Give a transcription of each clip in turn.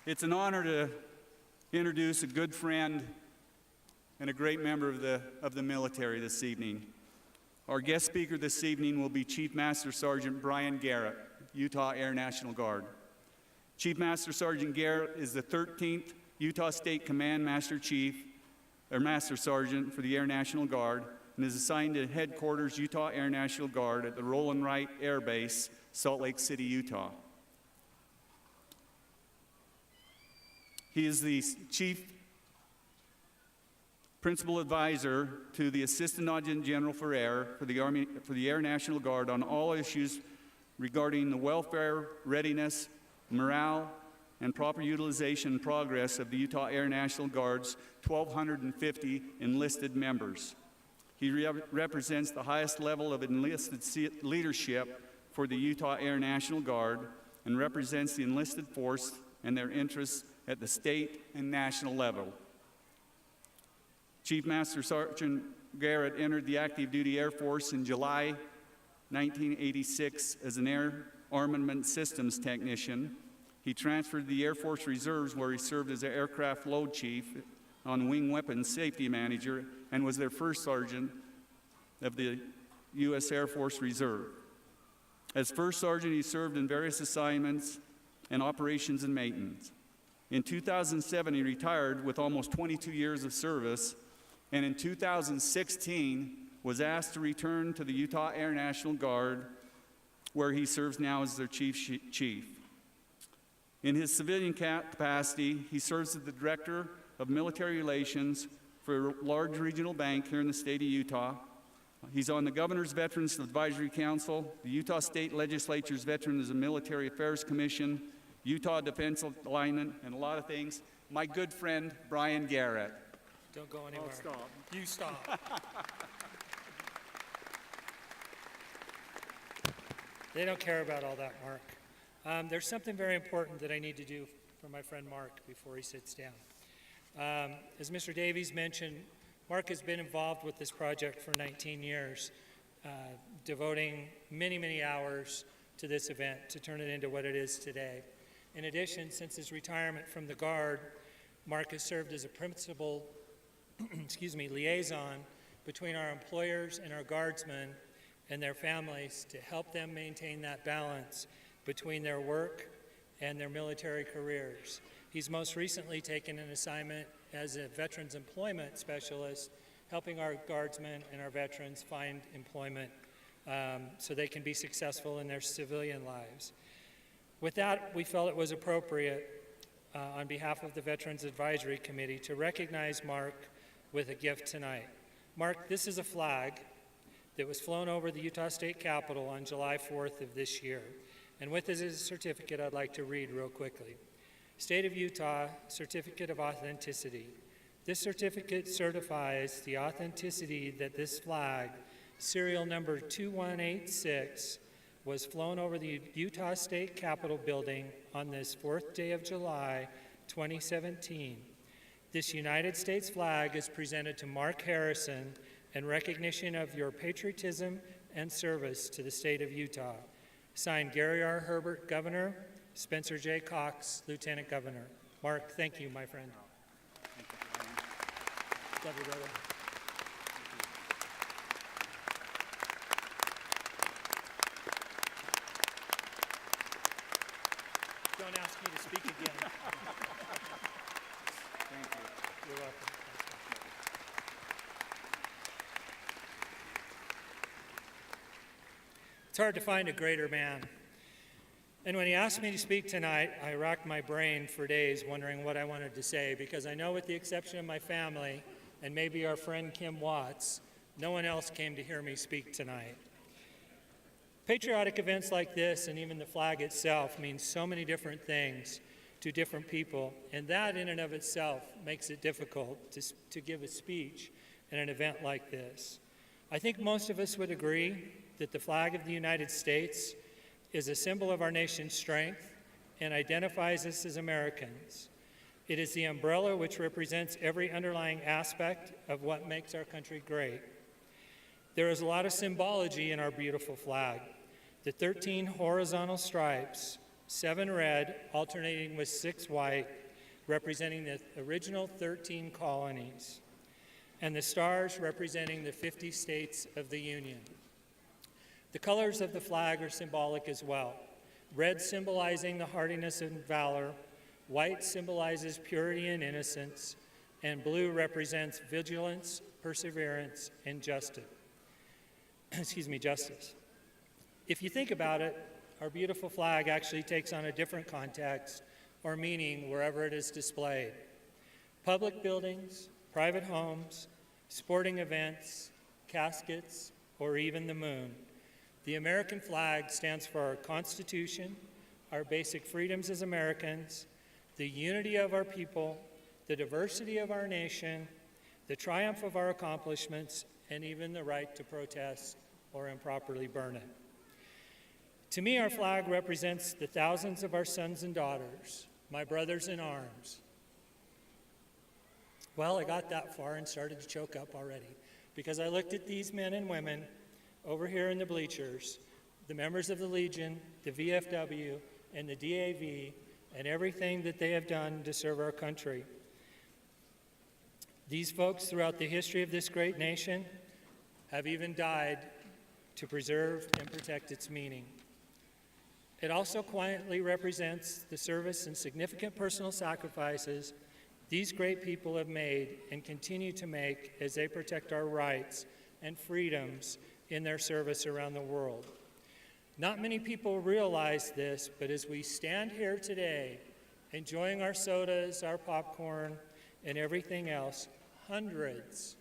It's an honor to introduce a good friend and a great member of the military this evening. Our guest speaker this evening will be Chief Master Sergeant Brian Garrett, Utah Air National Guard. Chief Master Sergeant Garrett is the 13th Utah State Command Master Sergeant for the Air National Guard and is assigned to Headquarters Utah Air National Guard at the Roland Wright Air Base, Salt Lake City, Utah. He is the Chief Principal Advisor to the Assistant Adjutant General for Air for the Air National Guard on all issues regarding the welfare, readiness, morale, and proper utilization and progress of the Utah Air National Guard's 1,250 enlisted members. He represents the highest level of enlisted leadership for the Utah Air National Guard and represents the enlisted force and their interests at the state and national level. Chief Master Sergeant Garrett entered the active duty Air Force in July 1986 as an Air Armament Systems Technician. He transferred to the Air Force Reserves, where he served as an aircraft load chief on Wing Weapons Safety Manager and was their first sergeant of the U.S. Air Force Reserve. As first sergeant, he served in various assignments and operations and maintenance. In 2007, he retired with almost 22 years of service, and in 2016 was asked to return to the Utah Air National Guard, where he serves now as their chief. In his civilian capacity, he serves as the Director of Military Relations for a large regional bank here in the state of Utah. He's on the Governor's Veterans Advisory Council, the Utah State Legislature's Veterans and Military Affairs Commission, Utah Defense Alignment, and a lot of things. My good friend, Brian Garrett. Don't go anywhere. I'll stop. You stop. They don't care about all that, Mark. There's something very important that I need to do for my friend Mark before he sits down. As Mr. Davies mentioned, Mark has been involved with this project for 19 years, devoting many, many hours to this event to turn it into what it is today. In addition, since his retirement from the Guard, Mark has served as a principal liaison between our employers and our Guardsmen and their families to help them maintain that balance between their work and their military careers. He's most recently taken an assignment as a Veterans Employment Specialist, helping our Guardsmen and our veterans find employment so they can be successful in their civilian lives. With that, we felt it was appropriate on behalf of the Veterans Advisory Committee to recognize Mark with a gift tonight. Mark, this is a flag that was flown over the Utah State Capitol on July 4th of this year. And with this is a certificate I'd like to read real quickly. State of Utah Certificate of Authenticity. This certificate certifies the authenticity that this flag, serial number 2186, was flown over the Utah State Capitol building on this 4th day of July, 2017. This United States flag is presented to Mark Harrison in recognition of your patriotism and service to the state of Utah. Signed, Gary R. Herbert, Governor, Spencer J. Cox, Lieutenant Governor. Mark, thank you, my friend. Love you, brother. Don't ask me to speak again. Thank you. You're welcome. It's hard to find a greater man. And when he asked me to speak tonight, I racked my brain for days wondering what I wanted to say, because I know, with the exception of my family and maybe our friend Kim Watts, no one else came to hear me speak tonight. Patriotic events like this, and even the flag itself, means so many different things to different people, and that in and of itself makes it difficult to give a speech in an event like this. I think most of us would agree that the flag of the United States is a symbol of our nation's strength and identifies us as Americans. It is the umbrella which represents every underlying aspect of what makes our country great. There is a lot of symbology in our beautiful flag. The 13 horizontal stripes 7 red, alternating with 6 white, representing the original 13 colonies, and the stars representing the 50 states of the Union. The colors of the flag are symbolic as well. Red symbolizing the hardiness and valor, white symbolizes purity and innocence, and blue represents vigilance, perseverance, and justice. Justice. If you think about it, our beautiful flag actually takes on a different context or meaning wherever it is displayed. Public buildings, private homes, sporting events, caskets, or even the moon. The American flag stands for our Constitution, our basic freedoms as Americans, the unity of our people, the diversity of our nation, the triumph of our accomplishments, and even the right to protest or improperly burn it. To me, our flag represents the thousands of our sons and daughters, my brothers in arms. Well, I got that far and started to choke up already because I looked at these men and women over here in the bleachers, the members of the Legion, the VFW, and the DAV, and everything that they have done to serve our country. These folks throughout the history of this great nation have even died to preserve and protect its meaning. It also quietly represents the service and significant personal sacrifices these great people have made and continue to make as they protect our rights and freedoms in their service around the world. Not many people realize this, but as we stand here today, enjoying our sodas, our popcorn, and everything else, hundreds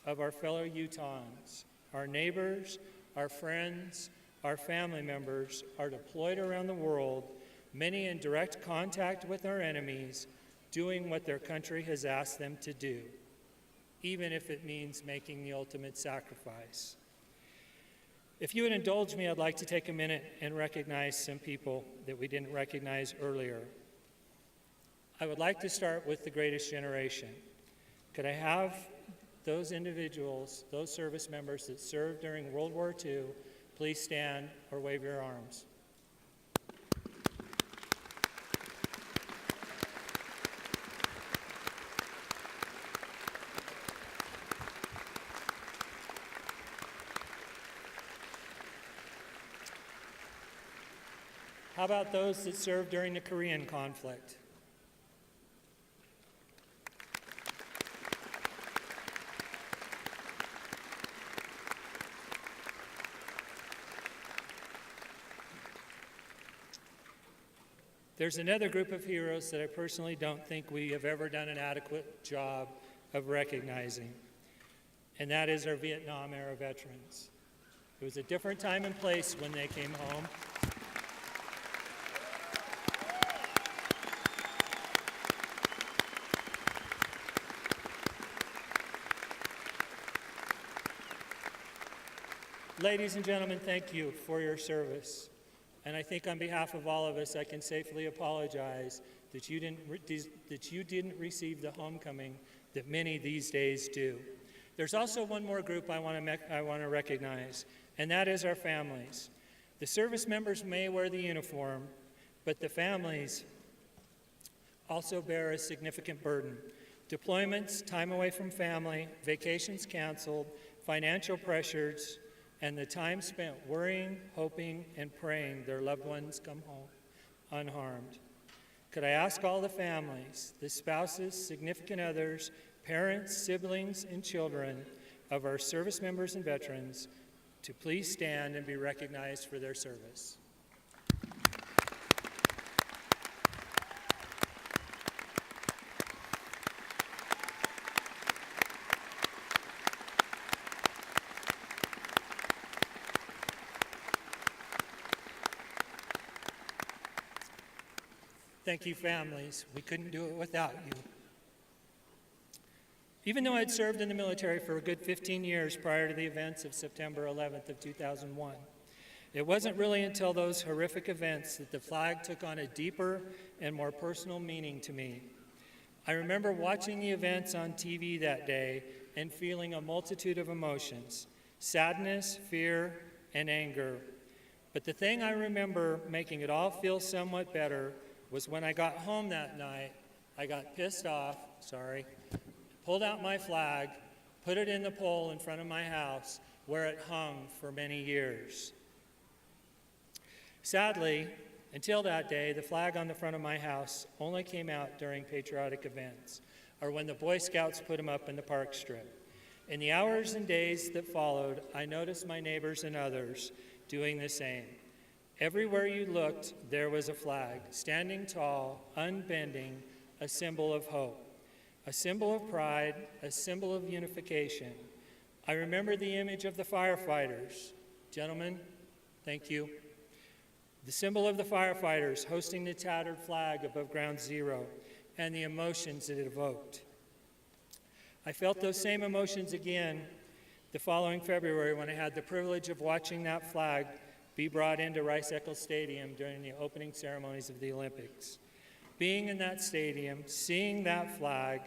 of our fellow Utahns, our neighbors, our friends, our family members are deployed around the world, many in direct contact with our enemies, doing what their country has asked them to do, even if it means making the ultimate sacrifice. If you would indulge me, I'd like to take a minute and recognize some people that we didn't recognize earlier. I would like to start with the greatest generation. Could I have those individuals, those service members that served during World War II, please stand or wave your arms. How about those that served during the Korean conflict? There's another group of heroes that I personally don't think we have ever done an adequate job of recognizing, and that is our Vietnam-era veterans. It was a different time and place when they came home. Ladies and gentlemen, thank you for your service. And I think on behalf of all of us, I can safely apologize that you didn't receive the homecoming that many these days do. There's also one more group I want to recognize, and that is our families. The service members may wear the uniform, but the families also bear a significant burden. Deployments, time away from family, vacations canceled, financial pressures, and the time spent worrying, hoping, and praying their loved ones come home unharmed. Could I ask all the families, the spouses, significant others, parents, siblings, and children of our service members and veterans to please stand and be recognized for their service? Thank you, families. We couldn't do it without you. Even though I'd served in the military for a good 15 years prior to the events of September 11th of 2001, it wasn't really until those horrific events that the flag took on a deeper and more personal meaning to me. I remember watching the events on TV that day and feeling a multitude of emotions, sadness, fear, and anger. But the thing I remember making it all feel somewhat better was when I got home that night, I got pissed off, pulled out my flag, put it in the pole in front of my house where it hung for many years. Sadly, until that day, the flag on the front of my house only came out during patriotic events, or when the Boy Scouts put them up in the park strip. In the hours and days that followed, I noticed my neighbors and others doing the same. Everywhere you looked, there was a flag, standing tall, unbending, a symbol of hope, a symbol of pride, a symbol of unification. I remember the image of the firefighters. Gentlemen, thank you. The symbol of the firefighters hosting the tattered flag above Ground Zero and the emotions it evoked. I felt those same emotions again the following February when I had the privilege of watching that flag be brought into Rice-Eccles Stadium during the opening ceremonies of the Olympics. Being in that stadium, seeing that flag,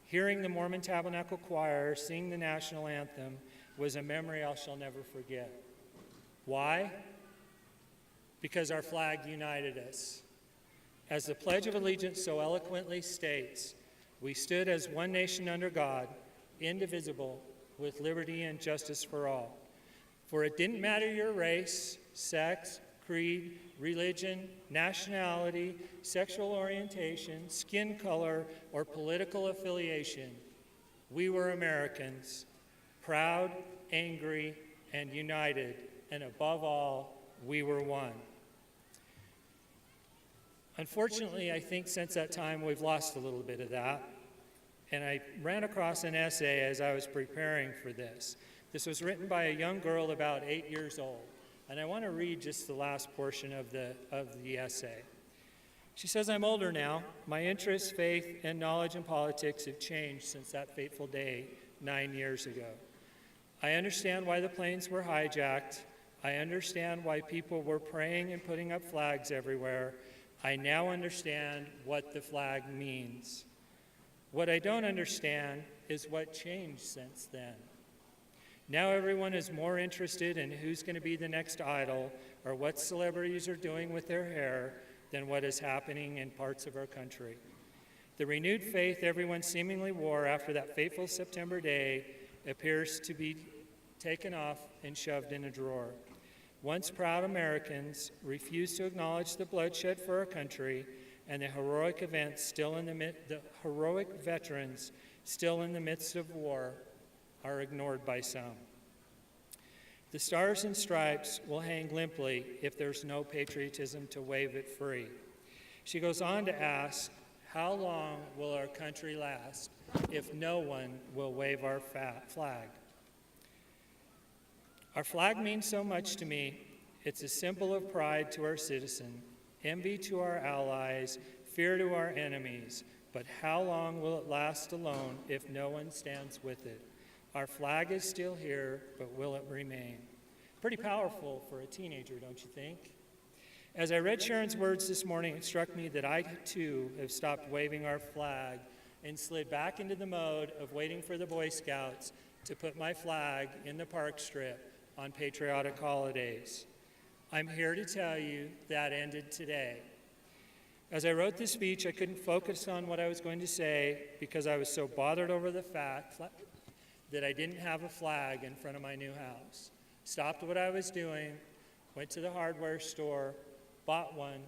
hearing the Mormon Tabernacle Choir sing the national anthem was a memory I shall never forget. Why? Because our flag united us. As the Pledge of Allegiance so eloquently states, we stood as one nation under God, indivisible, with liberty and justice for all. For it didn't matter your race, sex, creed, religion, nationality, sexual orientation, skin color, or political affiliation. We were Americans, proud, angry, and united, and above all, we were one. Unfortunately, I think since that time we've lost a little bit of that, and I ran across an essay as I was preparing for this. This was written by a young girl about 8 years old, and I want to read just the last portion of the essay. She says, "I'm older now. My interests, faith, and knowledge in politics have changed since that fateful day 9 years ago. I understand why the planes were hijacked. I understand why people were praying and putting up flags everywhere. I now understand what the flag means. What I don't understand is what changed since then. Now everyone is more interested in who's going to be the next idol or what celebrities are doing with their hair than what is happening in parts of our country. The renewed faith everyone seemingly wore after that fateful September day appears to be taken off and shoved in a drawer. Once proud Americans refuse to acknowledge the bloodshed for our country and the heroic veterans still in the midst of war are ignored by some. The stars and stripes will hang limply if there's no patriotism to wave it free." She goes on to ask, how long will our country last if no one will wave our flag? Our flag means so much to me. It's a symbol of pride to our citizen, envy to our allies, fear to our enemies. But how long will it last alone if no one stands with it? Our flag is still here, but will it remain? Pretty powerful for a teenager, don't you think? As I read Sharon's words this morning, it struck me that I, too, have stopped waving our flag and slid back into the mode of waiting for the Boy Scouts to put my flag in the park strip on patriotic holidays. I'm here to tell you that ended today. As I wrote this speech, I couldn't focus on what I was going to say because I was so bothered over the fact that I didn't have a flag in front of my new house. Stopped what I was doing, went to the hardware store, bought one,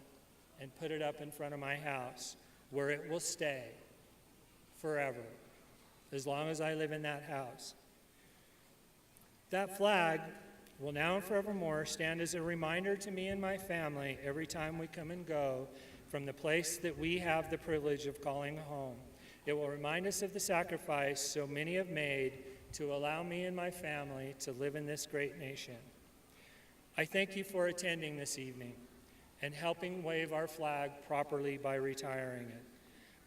and put it up in front of my house, where it will stay forever, as long as I live in that house. That flag will now and forevermore stand as a reminder to me and my family every time we come and go from the place that we have the privilege of calling home. It will remind us of the sacrifice so many have made to allow me and my family to live in this great nation. I thank you for attending this evening and helping wave our flag properly by retiring it.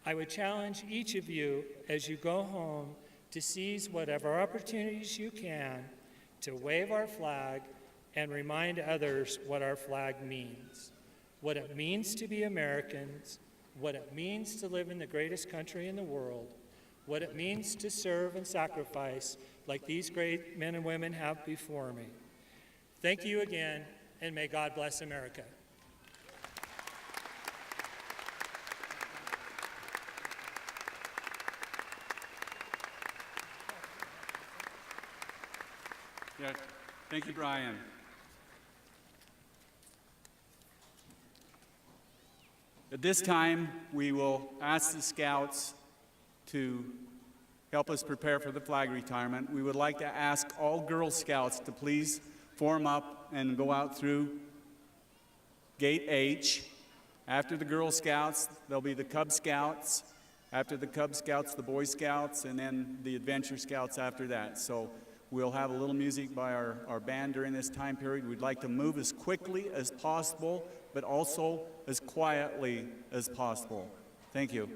I would challenge each of you as you go home to seize whatever opportunities you can to wave our flag and remind others what our flag means, what it means to be Americans, what it means to live in the greatest country in the world, what it means to serve and sacrifice like these great men and women have before me. Thank you again, and may God bless America. Yeah, thank you, Brian. At this time, we will ask the Scouts to help us prepare for the flag retirement. We would like to ask all Girl Scouts to please form up and go out through Gate H. After the Girl Scouts, there'll be the Cub Scouts. After the Cub Scouts, the Boy Scouts, and then the Adventure Scouts after that. So we'll have a little music by our band during this time period. We'd like to move as quickly as possible, but also as quietly as possible. Thank you.